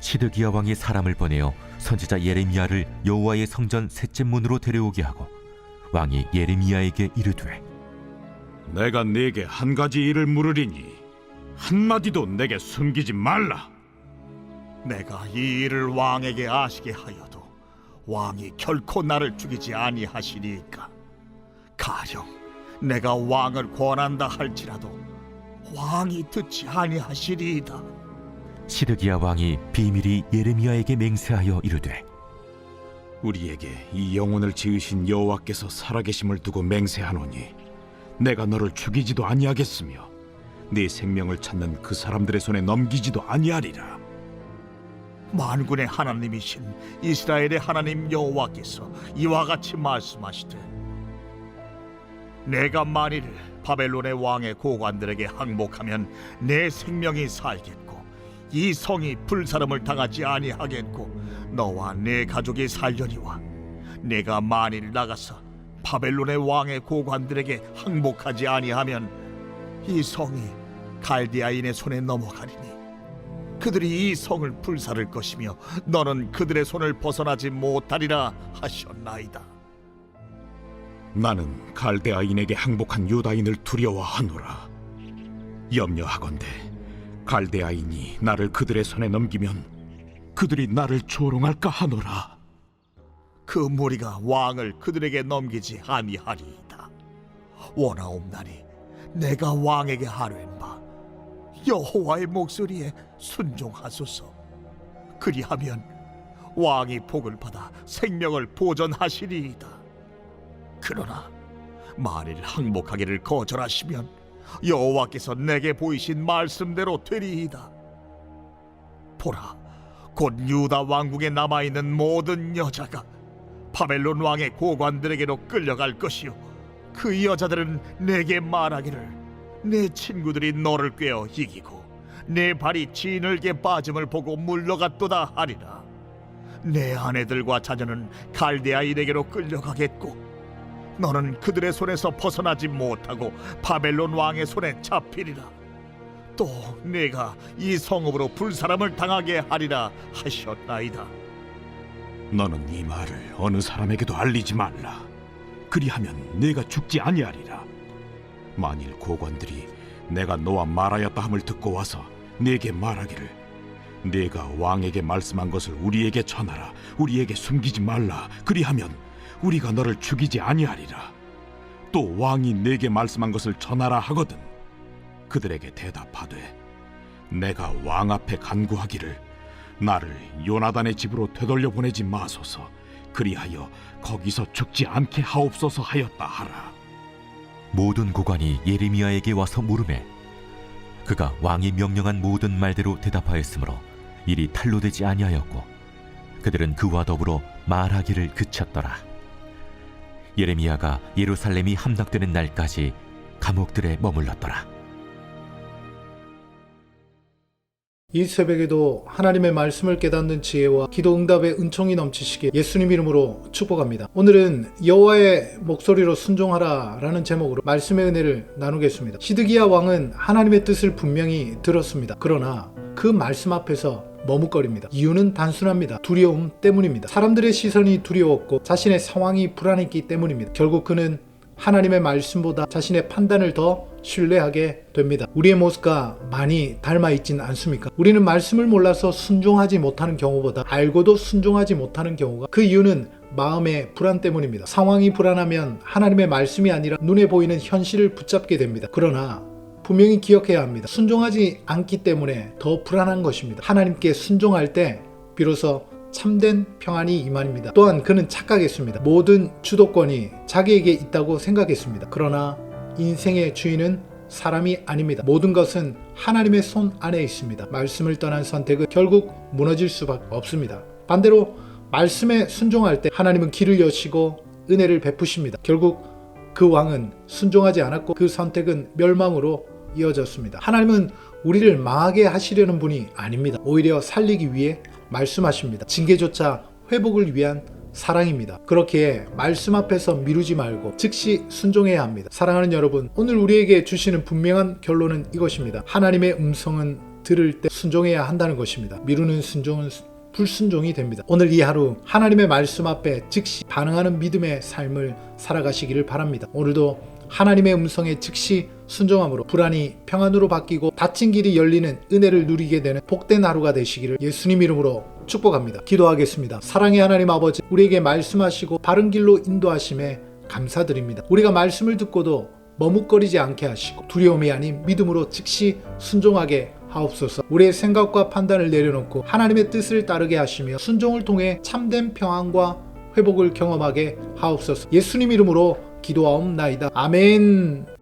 시드기야 왕이 사람을 보내어 선지자 예레미야를 여호와의 성전 셋째 문으로 데려오게 하고 왕이 예레미야에게 이르되 내가 네게 한 가지 일을 물으리니 한마디도 내게 숨기지 말라. 내가 이 일을 왕에게 아시게 하여도 왕이 결코 나를 죽이지 아니하시리이까. 가령 내가 왕을 권한다 할지라도 왕이 듣지 아니하시리이다. 시드기야 왕이 비밀히 예레미야에게 맹세하여 이르되 우리에게 이 영혼을 지으신 여호와께서 살아계심을 두고 맹세하노니 내가 너를 죽이지도 아니하겠으며 네 생명을 찾는 그 사람들의 손에 넘기지도 아니하리라. 만군의 하나님이신 이스라엘의 하나님 여호와께서 이와 같이 말씀하시되 내가 만일 바벨론의 왕의 고관들에게 항복하면 내 생명이 살겠고 이 성이 불사름을 당하지 아니하겠고 너와 내 가족이 살려니와 내가 만일 나가서 바벨론의 왕의 고관들에게 항복하지 아니하면 이 성이 갈대아인의 손에 넘어가리니 그들이 이 성을 불사를 것이며 너는 그들의 손을 벗어나지 못하리라 하셨나이다. 나는 갈대아인에게 항복한 유다인을 두려워하노라. 염려하건대 갈대아인이 나를 그들의 손에 넘기면 그들이 나를 조롱할까 하노라. 그 무리가 왕을 그들에게 넘기지 아니하리이다. 원하옵나니 내가 왕에게 하랜 바 여호와의 목소리에 순종하소서. 그리하면 왕이 복을 받아 생명을 보전하시리이다. 그러나 만일 항복하기를 거절하시면 여호와께서 내게 보이신 말씀대로 되리이다. 보라, 곧 유다 왕국에 남아있는 모든 여자가 바벨론 왕의 고관들에게로 끌려갈 것이요 그 여자들은 내게 말하기를 내 친구들이 너를 꿰어 이기고 내 발이 진흙에 빠짐을 보고 물러갔도다 하리라. 내 아내들과 자녀는 갈대아인에게로 끌려가겠고 너는 그들의 손에서 벗어나지 못하고 바벨론 왕의 손에 잡히리라. 또 내가 이 성읍으로 불사람을 당하게 하리라 하셨나이다. 너는 이 말을 어느 사람에게도 알리지 말라. 그리하면 네가 죽지 아니하리라. 만일 고관들이 내가 너와 말하였다 함을 듣고 와서 네게 말하기를 네가 왕에게 말씀한 것을 우리에게 전하라. 우리에게 숨기지 말라. 그리하면 우리가 너를 죽이지 아니하리라. 또 왕이 네게 말씀한 것을 전하라 하거든 그들에게 대답하되 내가 왕 앞에 간구하기를 나를 요나단의 집으로 되돌려 보내지 마소서. 그리하여 거기서 죽지 않게 하옵소서 하였다 하라. 모든 고관이 예레미야에게 와서 물으매 그가 왕이 명령한 모든 말대로 대답하였으므로 일이 탄로되지 아니하였고 그들은 그와 더불어 말하기를 그쳤더라. 예레미야가 예루살렘이 함락되는 날까지 감옥들에 머물렀더라. 이 새벽에도 하나님의 말씀을 깨닫는 지혜와 기도 응답의 은총이 넘치시게 예수님 이름으로 축복합니다. 오늘은 여호와의 목소리로 순종하라 라는 제목으로 말씀의 은혜를 나누겠습니다. 시드기야 왕은 하나님의 뜻을 분명히 들었습니다. 그러나 그 말씀 앞에서 머뭇거립니다. 이유는 단순합니다. 두려움 때문입니다. 사람들의 시선이 두려웠고 자신의 상황이 불안했기 때문입니다. 결국 그는 하나님의 말씀보다 자신의 판단을 더 신뢰하게 됩니다. 우리의 모습과 많이 닮아있진 않습니까? 우리는 말씀을 몰라서 순종하지 못하는 경우보다 알고도 순종하지 못하는 경우가 그 이유는 마음의 불안 때문입니다. 상황이 불안하면 하나님의 말씀이 아니라 눈에 보이는 현실을 붙잡게 됩니다. 그러나 분명히 기억해야 합니다. 순종하지 않기 때문에 더 불안한 것입니다. 하나님께 순종할 때 비로소 참된 평안이 이만입니다. 또한 그는 착각했습니다. 모든 주도권이 자기에게 있다고 생각했습니다. 그러나 인생의 주인은 사람이 아닙니다. 모든 것은 하나님의 손 안에 있습니다. 말씀을 떠난 선택은 결국 무너질 수밖에 없습니다. 반대로 말씀에 순종할 때 하나님은 길을 여시고 은혜를 베푸십니다. 결국 그 왕은 순종하지 않았고 그 선택은 멸망으로 이어졌습니다. 하나님은 우리를 망하게 하시려는 분이 아닙니다. 오히려 살리기 위해 말씀하십니다. 징계조차 회복을 위한 사랑입니다. 그렇기에 말씀 앞에서 미루지 말고 즉시 순종해야 합니다. 사랑하는 여러분, 오늘 우리에게 주시는 분명한 결론은 이것입니다. 하나님의 음성은 들을 때 순종해야 한다는 것입니다. 미루는 순종은 불순종이 됩니다. 오늘 이 하루 하나님의 말씀 앞에 즉시 반응하는 믿음의 삶을 살아가시기를 바랍니다. 오늘도 하나님의 음성에 즉시 순종함으로 불안이 평안으로 바뀌고 닫힌 길이 열리는 은혜를 누리게 되는 복된 하루가 되시기를 예수님 이름으로 축복합니다. 기도하겠습니다. 사랑의 하나님 아버지, 우리에게 말씀하시고 바른 길로 인도하심에 감사드립니다. 우리가 말씀을 듣고도 머뭇거리지 않게 하시고 두려움이 아닌 믿음으로 즉시 순종하게 하옵소서. 우리의 생각과 판단을 내려놓고 하나님의 뜻을 따르게 하시며 순종을 통해 참된 평안과 회복을 경험하게 하옵소서. 예수님 이름으로 기도하옵나이다. 아멘.